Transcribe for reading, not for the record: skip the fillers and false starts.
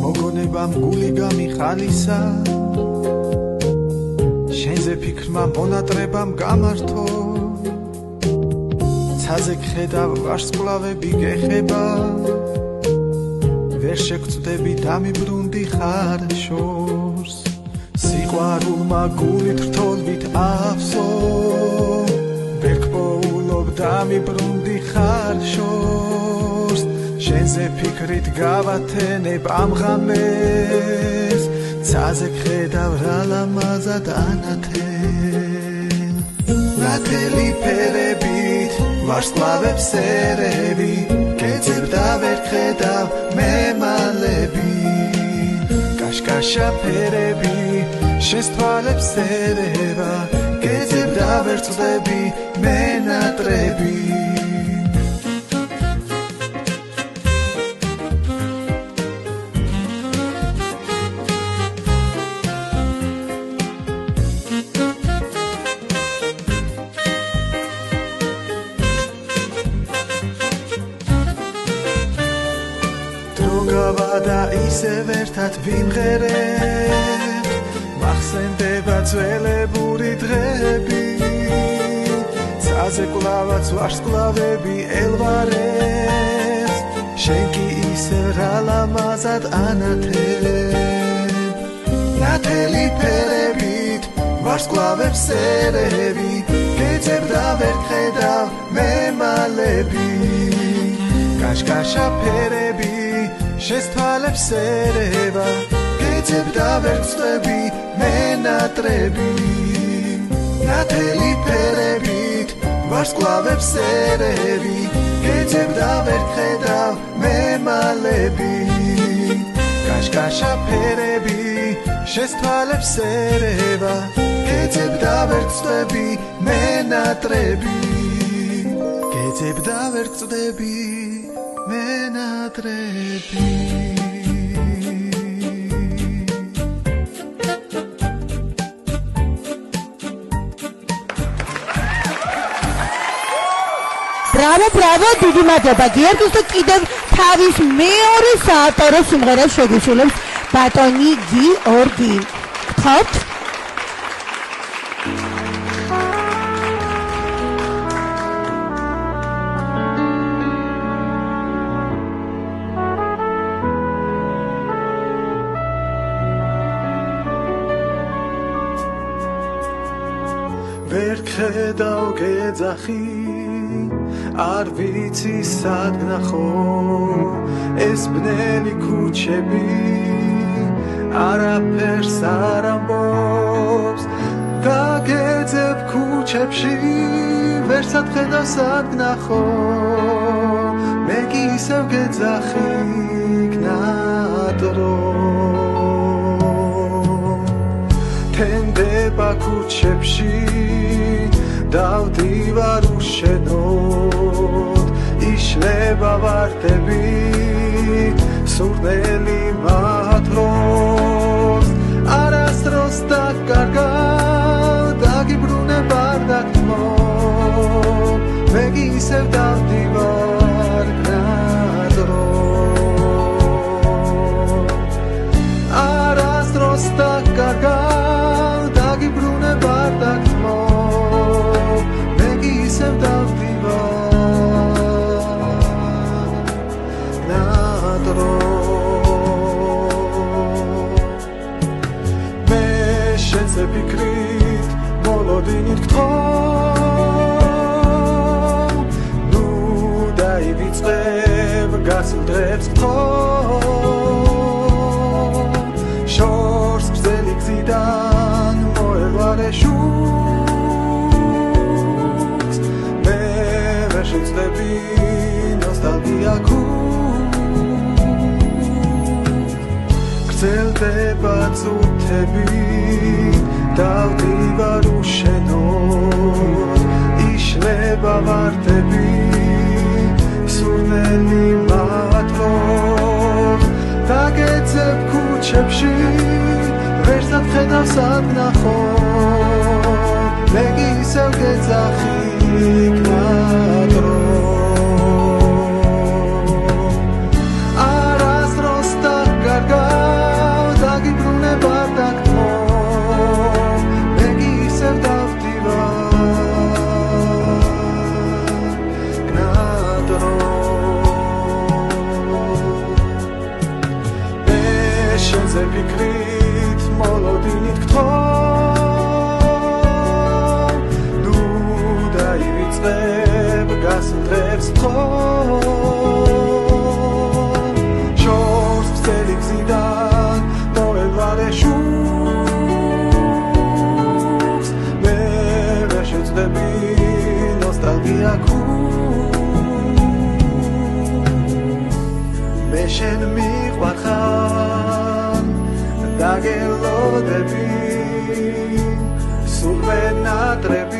მოგონებამ გული გამიხალისა შენზე ფიქრმა მონატრებამ გამართო ცაზე გხედავ ვარსკვლავები გეხება ვერ შეგწდები დამიბრუნდი ხარ შორს სიყვარულმა გულით რთოლვით ავსო ვერ გპოულობ დამიბრუნდი ხარ შორს შენზე ფიქრით გავათენებ ამ ღამეს ცაზე გხედავ რა ლამაზად ანათელ ნათელი ფერებით ვარსკვლავებს ერევი გეძებ და ვერ გხედავ მე მალები კაშკაშა ფერები შენს თვალებს ერევა გეძებ და ვერ წვდები მე ნატრები და ისევ ერთად ვიმღერებთ მახსენდება ძველებური დღეები ცაზე კვლავაც ვარსკვლავები ელვარებს შენ კი ისევ რა ლამაზად ანათებ ნათელი ფერებით ვარსკვლავებს ერევი გეძებ და ვერ გხედავ მე მალები კაშკაშა ფერები შენს თვალებს ერევა გეძებ და ვერ გწდები მე ნატრები ნათელი ფერებით ვარსკვლავებს ერევი გეძებ და ვერ გხედავ მე მალები კაშკაშა ფერები შენს თვალებს ერევა გეძებ და ვერ გწდები მე ნატრები გეძებ და ვერ გწდები მე ნატრები ბრავო, დიდი მადლობა გიორგის და კიდევ თავის მეორე საავტორო სიმღერას შეგისრულებს ბატონი გიორგი. გთხოვთ? ვერ გხედავ გეძახი არ ვიცი სად ვნახო ეს ბნელი ქუჩები არაფერს არ ამბობს დაგეძებ ქუჩებში ვერსად ხედავ სად ვნახო მე კი ისევ გეძახი გნადრო თენდება ქუჩებში დავდივარ უშენოდ იშლება ვარდები სურნელი მათროს არასდროს დაგკარგავ დაგიბრუნებ არ დაგთმო მე კი ისევ დავდივარ გნადრო არასდროს დაგკარგავ დაგიბრუნებ არ დაგთმო ისევ დავდივარ ნადრო მე შენზე ფიქრით მოლოდინით გთხოვ ნუ დაივიწყებ გასულ დღებს გთხოვ შორს გრძელი გზიდან მოელვარე შეწდები ნოსტალგია გრძელდება წუთები დავდივარ უშენოდ იშლება ვარდები სურნელი მათრობს დაგეძებ ქუჩებში ვერსად ხედავ სად ვნახო მე კი ისევ გეძახიკნა დრო არასდროს დაგარგავ დაგიბრუნება დაგთმო მე კი ისევ დავდივარ კნა დრო მე შენზე ფიქრით მოლოდინით გთხოვ გასდრებს შორს ფსელი გზიდან მოელვალე შუქს მე ვერ შეძლები ნოსტალგია მე შენ მიყვარხარ დაგელოდები სულ ვერ ნატრები